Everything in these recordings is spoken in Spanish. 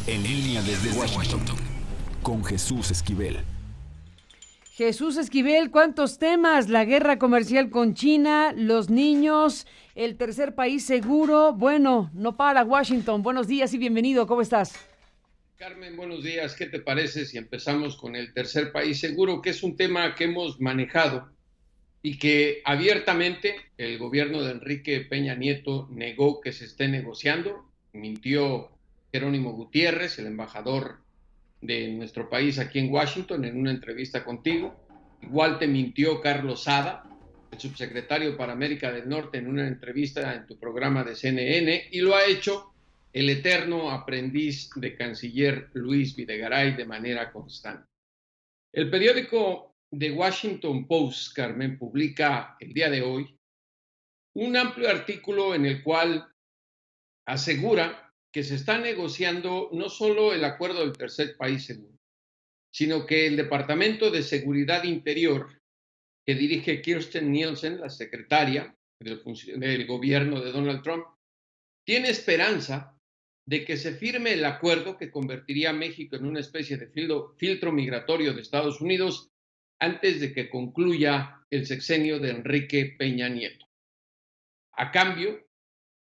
En línea desde Washington, con Jesús Esquivel. Jesús Esquivel, ¿cuántos temas? La guerra comercial con China, los niños, el tercer país seguro. Bueno, no para Washington. Buenos días y bienvenido. ¿Cómo estás? Carmen, buenos días. ¿Qué te parece si empezamos con el tercer país seguro, que es un tema que hemos manejado y que abiertamente el gobierno de Enrique Peña Nieto negó que se esté negociando? Mintió Jerónimo Gutiérrez, el embajador de nuestro país aquí en Washington, en una entrevista contigo. Igual te mintió Carlos Sada, el subsecretario para América del Norte, en una entrevista en tu programa de CNN, y lo ha hecho el eterno aprendiz de canciller Luis Videgaray de manera constante. El periódico The Washington Post, Carmen, publica el día de hoy un amplio artículo en el cual asegura que se está negociando no solo el acuerdo del tercer país seguro, sino que el Departamento de Seguridad Interior, que dirige Kirstjen Nielsen, la secretaria del gobierno de Donald Trump, tiene esperanza de que se firme el acuerdo que convertiría a México en una especie de filtro migratorio de Estados Unidos antes de que concluya el sexenio de Enrique Peña Nieto. A cambio,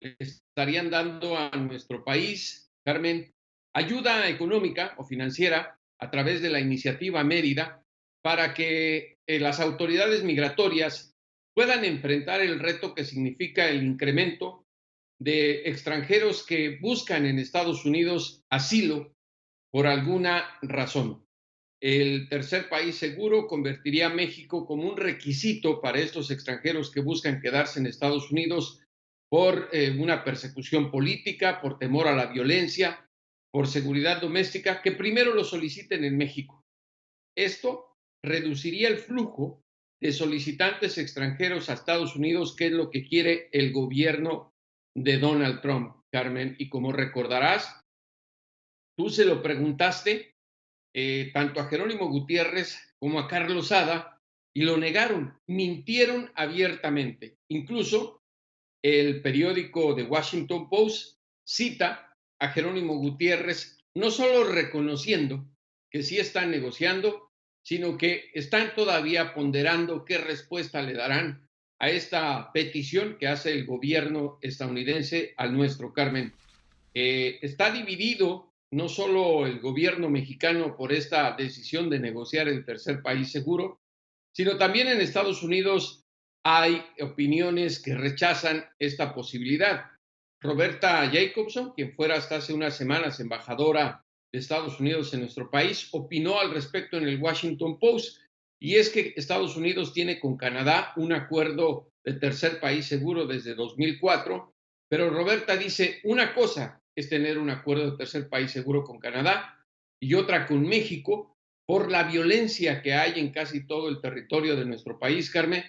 le estarían dando a nuestro país, Carmen, ayuda económica o financiera a través de la iniciativa Mérida para que las autoridades migratorias puedan enfrentar el reto que significa el incremento de extranjeros que buscan en Estados Unidos asilo por alguna razón. El tercer país seguro convertiría a México como un requisito para estos extranjeros que buscan quedarse en Estados Unidos por una persecución política, por temor a la violencia, por seguridad doméstica, que primero lo soliciten en México. Esto reduciría el flujo de solicitantes extranjeros a Estados Unidos, que es lo que quiere el gobierno de Donald Trump, Carmen. Y como recordarás, tú se lo preguntaste tanto a Jerónimo Gutiérrez como a Carlos Sada y lo negaron, mintieron abiertamente. Incluso el periódico The Washington Post cita a Jerónimo Gutiérrez no solo reconociendo que sí están negociando, sino que están todavía ponderando qué respuesta le darán a esta petición que hace el gobierno estadounidense al nuestro, Carmen. Está dividido no solo el gobierno mexicano por esta decisión de negociar el tercer país seguro, sino también en Estados Unidos hay opiniones que rechazan esta posibilidad. Roberta Jacobson, quien fuera hasta hace unas semanas embajadora de Estados Unidos en nuestro país, opinó al respecto en el Washington Post, y es que Estados Unidos tiene con Canadá un acuerdo de tercer país seguro desde 2004, pero Roberta dice, una cosa es tener un acuerdo de tercer país seguro con Canadá y otra con México, por la violencia que hay en casi todo el territorio de nuestro país, Carmen,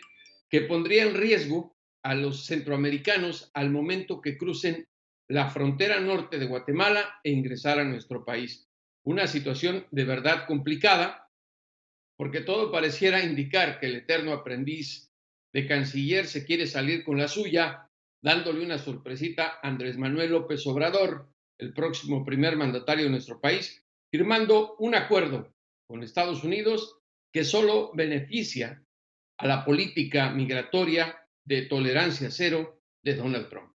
que pondría en riesgo a los centroamericanos al momento que crucen la frontera norte de Guatemala e ingresar a nuestro país. Una situación de verdad complicada, porque todo pareciera indicar que el eterno aprendiz de canciller se quiere salir con la suya, dándole una sorpresita a Andrés Manuel López Obrador, el próximo primer mandatario de nuestro país, firmando un acuerdo con Estados Unidos que solo beneficia a la política migratoria de tolerancia cero de Donald Trump.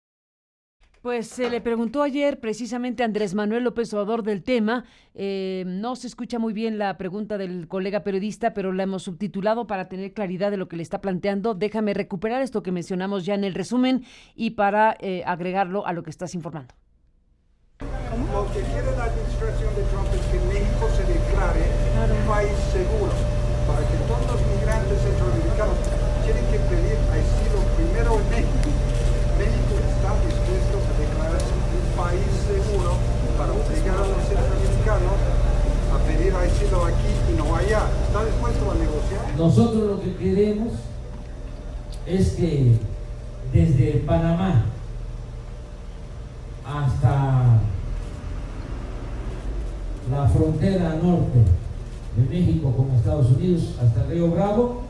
Pues se le preguntó ayer precisamente a Andrés Manuel López Obrador del tema. No se escucha muy bien la pregunta del colega periodista, pero la hemos subtitulado para tener claridad de lo que le está planteando. Déjame recuperar esto que mencionamos ya en el resumen y para agregarlo a lo que estás informando. Lo que quiere la administración de Trump es que México se declare un país seguro para que todos los migrantes centroamericanos tienen que pedir asilo primero en México. México está dispuesto a declararse un país seguro para obligar a los centroamericanos a pedir asilo aquí y no allá. ¿Está dispuesto a negociar? Nosotros lo que queremos es que desde Panamá hasta la frontera norte de México con Estados Unidos, hasta el Río Bravo,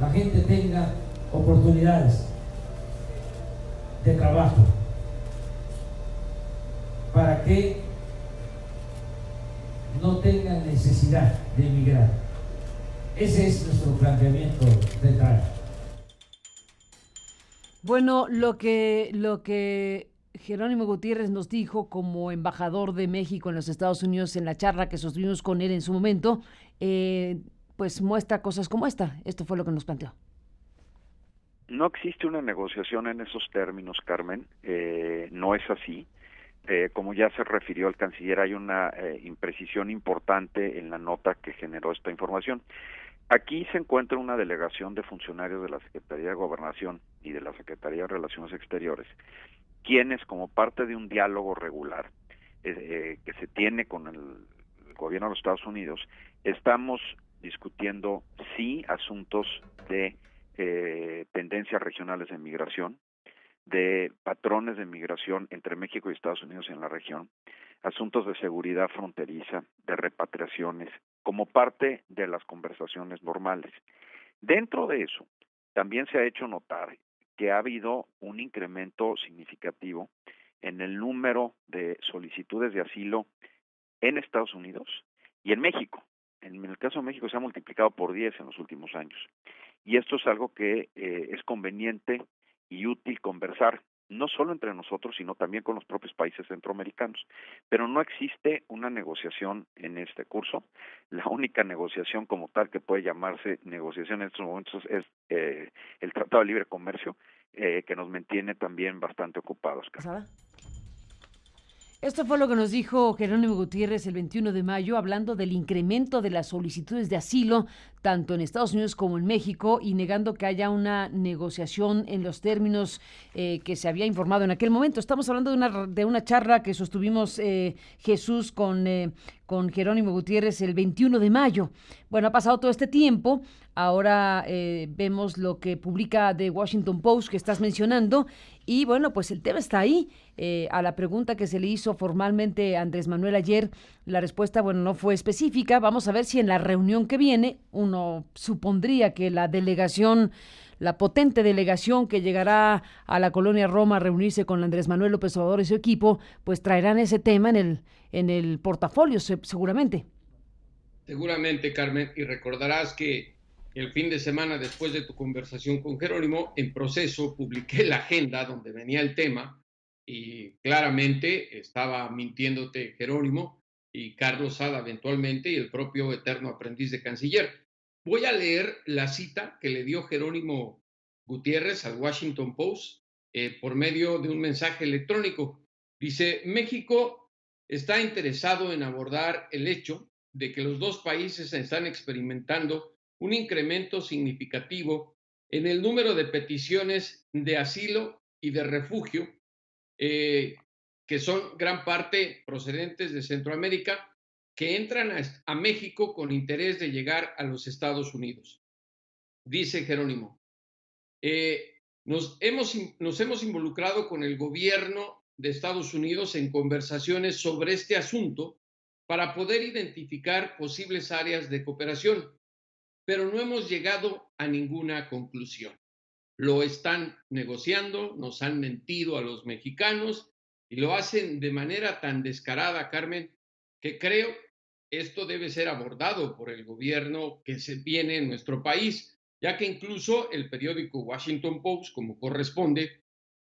la gente tenga oportunidades de trabajo, para para que no tengan necesidad de emigrar. Ese es nuestro planteamiento central. Bueno, lo que Jerónimo Gutiérrez nos dijo como embajador de México en los Estados Unidos en la charla que sostuvimos con él en su momento, pues muestra cosas como esta. Esto fue lo que nos planteó. No existe una negociación en esos términos, Carmen, no es así. Como ya se refirió el canciller, hay una imprecisión importante en la nota que generó esta información. Aquí se encuentra una delegación de funcionarios de la Secretaría de Gobernación y de la Secretaría de Relaciones Exteriores, quienes, como parte de un diálogo regular que se tiene con el gobierno de los Estados Unidos, estamos discutiendo sí asuntos de tendencias regionales de migración, de patrones de migración entre México y Estados Unidos en la región, asuntos de seguridad fronteriza, de repatriaciones, como parte de las conversaciones normales. Dentro de eso, también se ha hecho notar que ha habido un incremento significativo en el número de solicitudes de asilo en Estados Unidos y en México. En el caso de México se ha multiplicado por 10 en los últimos años. Y esto es algo que es conveniente y útil conversar, no solo entre nosotros, sino también con los propios países centroamericanos. Pero no existe una negociación en este curso. La única negociación como tal que puede llamarse negociación en estos momentos es el Tratado de Libre Comercio, que nos mantiene también bastante ocupados. ¿Sara? Esto fue lo que nos dijo Jerónimo Gutiérrez el 21 de mayo, hablando del incremento de las solicitudes de asilo, tanto en Estados Unidos como en México, y negando que haya una negociación en los términos que se había informado en aquel momento. Estamos hablando de una charla que sostuvimos Jesús con Jerónimo Gutiérrez el 21 de mayo. Bueno, ha pasado todo este tiempo. Ahora vemos lo que publica The Washington Post que estás mencionando y bueno, pues el tema está ahí. A la pregunta que se le hizo formalmente a Andrés Manuel ayer, la respuesta, bueno, no fue específica. Vamos a ver si en la reunión que viene, uno supondría que la potente delegación que llegará a la colonia Roma a reunirse con Andrés Manuel López Obrador y su equipo, pues traerán ese tema en el portafolio seguramente. Seguramente, Carmen, y recordarás que el fin de semana después de tu conversación con Jerónimo, en Proceso publiqué la agenda donde venía el tema y claramente estaba mintiéndote Jerónimo y Carlos Sada eventualmente y el propio eterno aprendiz de canciller. Voy a leer la cita que le dio Jerónimo Gutiérrez al Washington Post por medio de un mensaje electrónico. Dice, México está interesado en abordar el hecho de que los dos países están experimentando un incremento significativo en el número de peticiones de asilo y de refugio, que son gran parte procedentes de Centroamérica, que entran a México con interés de llegar a los Estados Unidos. Dice Jerónimo, nos hemos involucrado con el gobierno de Estados Unidos en conversaciones sobre este asunto para poder identificar posibles áreas de cooperación, pero no hemos llegado a ninguna conclusión. Lo están negociando, nos han mentido a los mexicanos y lo hacen de manera tan descarada, Carmen, que creo esto debe ser abordado por el gobierno que se viene en nuestro país, ya que incluso el periódico Washington Post, como corresponde,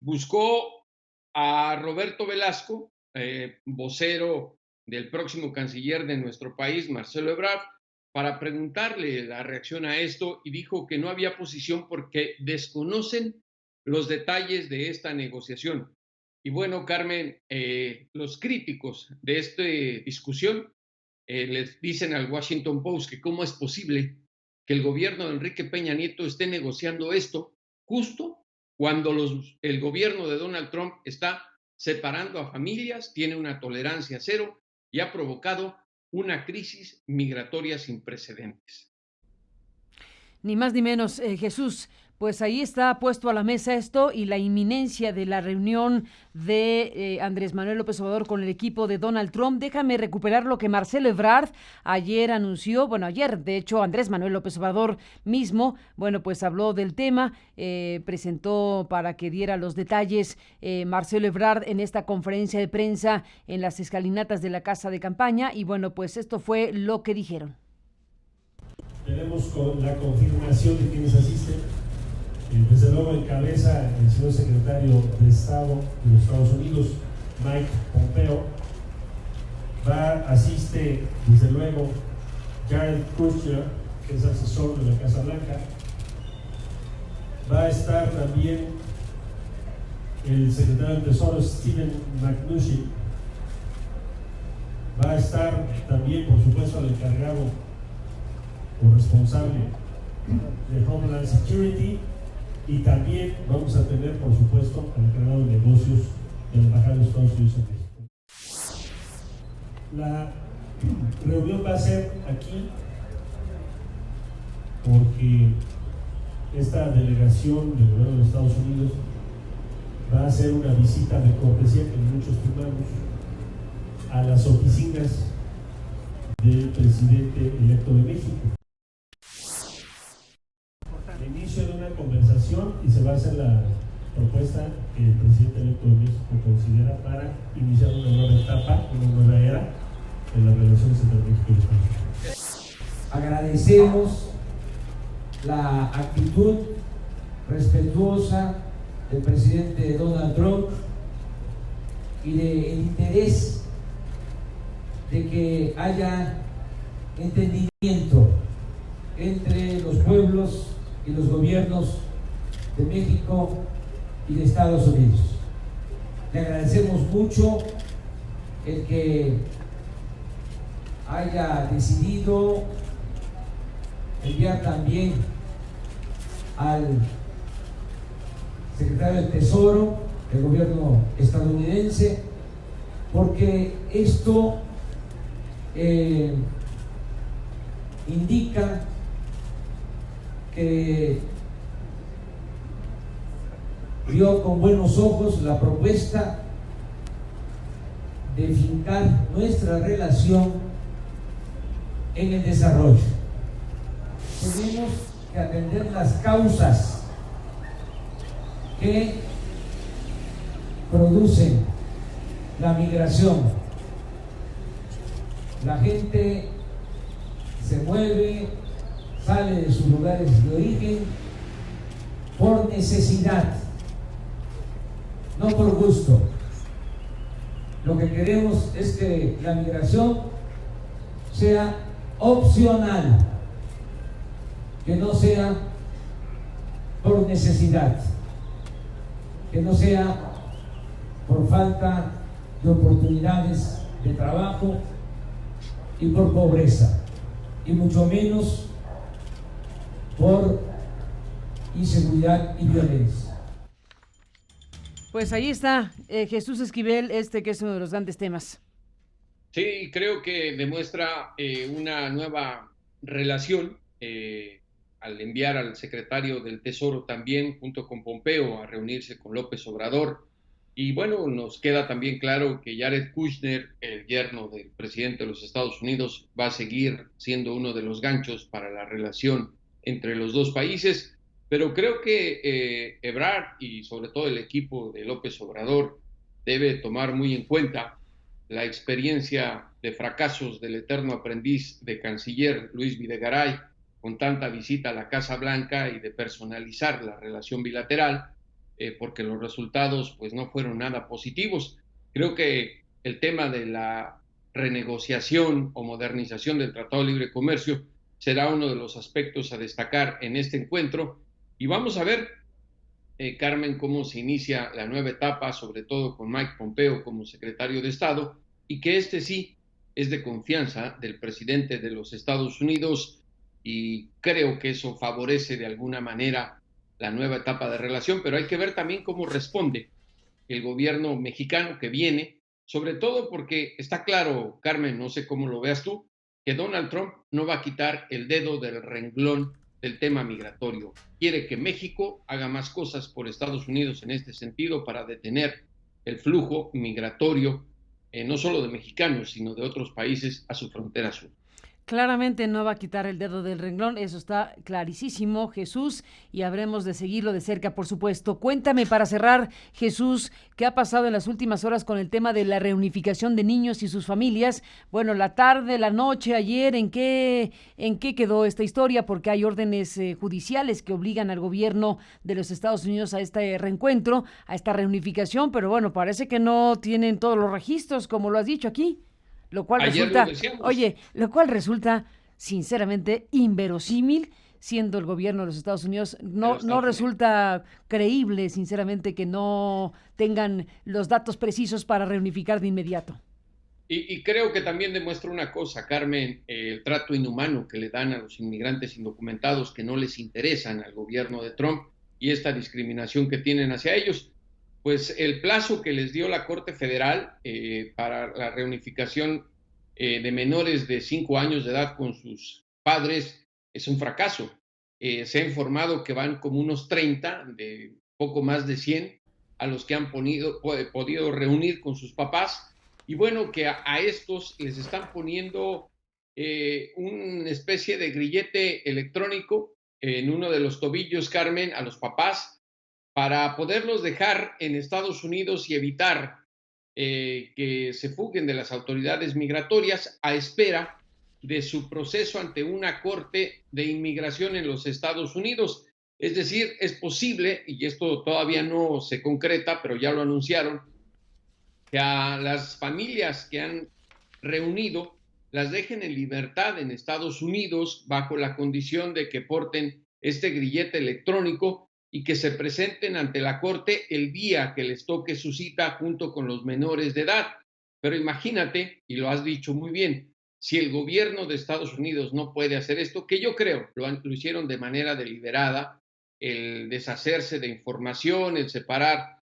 buscó a Roberto Velasco, vocero del próximo canciller de nuestro país, Marcelo Ebrard, para preguntarle la reacción a esto y dijo que no había posición porque desconocen los detalles de esta negociación. Y bueno, Carmen, los críticos de esta discusión les dicen al Washington Post que cómo es posible que el gobierno de Enrique Peña Nieto esté negociando esto justo cuando el gobierno de Donald Trump está separando a familias, tiene una tolerancia cero y ha provocado una crisis migratoria sin precedentes. Ni más ni menos, Jesús. Pues ahí está puesto a la mesa esto y la inminencia de la reunión de Andrés Manuel López Obrador con el equipo de Donald Trump. Déjame recuperar lo que Marcelo Ebrard ayer anunció. Bueno, ayer, de hecho, Andrés Manuel López Obrador mismo, bueno, pues habló del tema, presentó para que diera los detalles Marcelo Ebrard en esta conferencia de prensa en las escalinatas de la Casa de Campaña. Y bueno, pues esto fue lo que dijeron. Tenemos la confirmación de quienes asisten. Desde luego encabeza el señor secretario de Estado de los Estados Unidos, Mike Pompeo. Asiste desde luego Jared Kushner, que es asesor de la Casa Blanca. Va a estar también el secretario del Tesoro, Steven Mnuchin. Va a estar también, por supuesto, el encargado o responsable de Homeland Security. Y también vamos a tener, por supuesto, al encargado de negocios de la Embajada de Estados Unidos en México. La reunión va a ser aquí porque esta delegación del gobierno de Estados Unidos va a hacer una visita de cortesía que muchos firmamos a las oficinas del presidente electo de México. Inicio de una conversación y se va a hacer la propuesta que el presidente electo de México considera para iniciar una nueva etapa, una nueva era en las relaciones entre México y Estados Unidos. Agradecemos la actitud respetuosa del presidente Donald Trump y del interés de que haya entendimiento entre los pueblos y los gobiernos de México y de Estados Unidos. Le agradecemos mucho el que haya decidido enviar también al secretario del Tesoro del gobierno estadounidense, porque esto indica que vio con buenos ojos la propuesta de fincar nuestra relación en el desarrollo. Tenemos que atender las causas que producen la migración. La gente se mueve, sale de sus lugares de origen por necesidad, no por gusto. Lo que queremos es que la migración sea opcional, que no sea por necesidad, que no sea por falta de oportunidades de trabajo y por pobreza, y mucho menos por inseguridad y violencia. Pues ahí está Jesús Esquivel, que es uno de los grandes temas. Sí, creo que demuestra una nueva relación al enviar al secretario del Tesoro también junto con Pompeo a reunirse con López Obrador. Y bueno, nos queda también claro que Jared Kushner, el yerno del presidente de los Estados Unidos, va a seguir siendo uno de los ganchos para la relación entre los dos países. Pero creo que Ebrard y sobre todo el equipo de López Obrador debe tomar muy en cuenta la experiencia de fracasos del eterno aprendiz de canciller Luis Videgaray con tanta visita a la Casa Blanca y de personalizar la relación bilateral, porque los resultados pues no fueron nada positivos. Creo que el tema de la renegociación o modernización del Tratado de Libre Comercio será uno de los aspectos a destacar en este encuentro. Y vamos a ver, Carmen, cómo se inicia la nueva etapa, sobre todo con Mike Pompeo como secretario de Estado, y que sí es de confianza del presidente de los Estados Unidos, y creo que eso favorece de alguna manera la nueva etapa de relación, pero hay que ver también cómo responde el gobierno mexicano que viene, sobre todo porque está claro, Carmen, no sé cómo lo veas tú, que Donald Trump no va a quitar el dedo del renglón del tema migratorio. Quiere que México haga más cosas por Estados Unidos en este sentido para detener el flujo migratorio, no solo de mexicanos, sino de otros países a su frontera sur. Claramente no va a quitar el dedo del renglón, eso está clarísimo, Jesús, y habremos de seguirlo de cerca, por supuesto. Cuéntame para cerrar, Jesús, ¿qué ha pasado en las últimas horas con el tema de la reunificación de niños y sus familias? Bueno, la tarde, la noche, ayer, ¿en qué quedó esta historia? Porque hay órdenes judiciales que obligan al gobierno de los Estados Unidos a este reencuentro, a esta reunificación, pero bueno, parece que no tienen todos los registros, como lo has dicho aquí. Lo cual resulta, sinceramente, inverosímil, siendo el gobierno de los Estados Unidos. No resulta creíble, sinceramente, que no tengan los datos precisos para reunificar de inmediato. Y creo que también demuestra una cosa, Carmen, el trato inhumano que le dan a los inmigrantes indocumentados que no les interesan al gobierno de Trump y esta discriminación que tienen hacia ellos. Pues el plazo que les dio la Corte Federal para la reunificación de menores de 5 años de edad con sus padres es un fracaso. Se ha informado que van como unos 30, de poco más de 100, a los que han podido reunir con sus papás. Y bueno, que a estos les están poniendo una especie de grillete electrónico en uno de los tobillos, Carmen, a los papás, para poderlos dejar en Estados Unidos y evitar que se fuguen de las autoridades migratorias a espera de su proceso ante una corte de inmigración en los Estados Unidos. Es decir, es posible, y esto todavía no se concreta, pero ya lo anunciaron, que a las familias que han reunido las dejen en libertad en Estados Unidos bajo la condición de que porten este grillete electrónico y que se presenten ante la corte el día que les toque su cita junto con los menores de edad. Pero imagínate, y lo has dicho muy bien, si el gobierno de Estados Unidos no puede hacer esto, que yo creo lo hicieron de manera deliberada, el deshacerse de información, el separar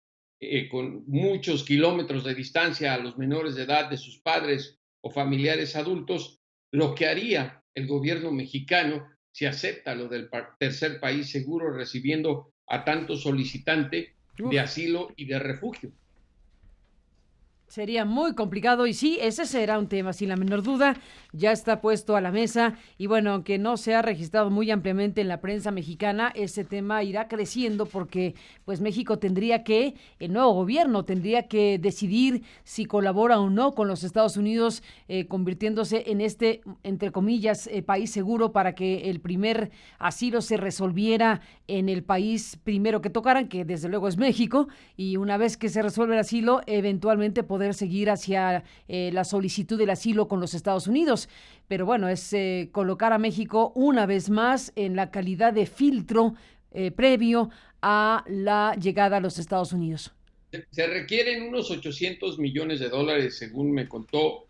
con muchos kilómetros de distancia a los menores de edad de sus padres o familiares adultos, lo que haría el gobierno mexicano si acepta lo del tercer país seguro recibiendo a tanto solicitante de asilo y de refugio. Sería muy complicado y sí, ese será un tema, sin la menor duda, ya está puesto a la mesa y bueno, aunque no se ha registrado muy ampliamente en la prensa mexicana, ese tema irá creciendo porque pues México el nuevo gobierno tendría que decidir si colabora o no con los Estados Unidos, convirtiéndose en este, entre comillas, país seguro para que el primer asilo se resolviera en el país primero que tocaran, que desde luego es México, y una vez que se resuelve el asilo, eventualmente poder seguir hacia la solicitud del asilo con los Estados Unidos. Pero bueno, es colocar a México una vez más en la calidad de filtro previo a la llegada a los Estados Unidos. Se requieren unos $800 millones, según me contó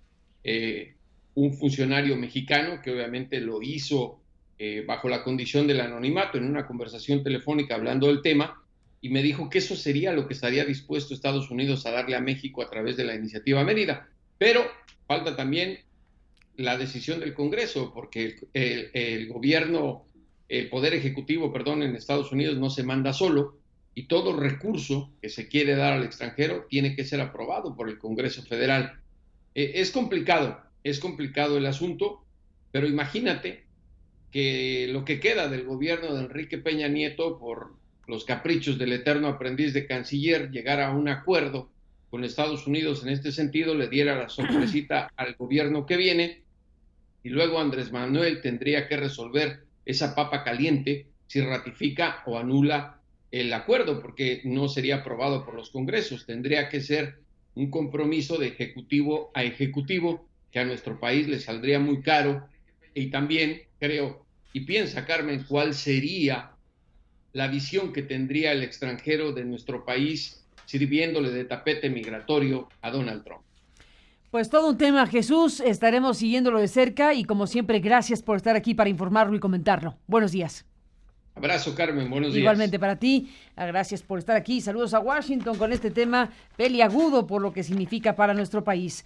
un funcionario mexicano que obviamente lo hizo bajo la condición del anonimato en una conversación telefónica hablando del tema, y me dijo que eso sería lo que estaría dispuesto Estados Unidos a darle a México a través de la Iniciativa Mérida. Pero falta también la decisión del Congreso, porque el Poder Ejecutivo, en Estados Unidos no se manda solo, y todo recurso que se quiere dar al extranjero tiene que ser aprobado por el Congreso Federal. Es complicado el asunto, pero imagínate que lo que queda del gobierno de Enrique Peña Nieto, por los caprichos del eterno aprendiz de canciller, llegar a un acuerdo con Estados Unidos en este sentido, le diera la sorpresita al gobierno que viene, y luego Andrés Manuel tendría que resolver esa papa caliente si ratifica o anula el acuerdo, porque no sería aprobado por los congresos. Tendría que ser un compromiso de ejecutivo a ejecutivo, que a nuestro país le saldría muy caro. Y también creo, y piensa, Carmen, cuál sería la visión que tendría el extranjero de nuestro país sirviéndole de tapete migratorio a Donald Trump. Pues todo un tema, Jesús, estaremos siguiéndolo de cerca y como siempre, gracias por estar aquí para informarlo y comentarlo. Buenos días. Abrazo, Carmen, buenos días. Igualmente para ti, gracias por estar aquí. Saludos a Washington con este tema peliagudo por lo que significa para nuestro país.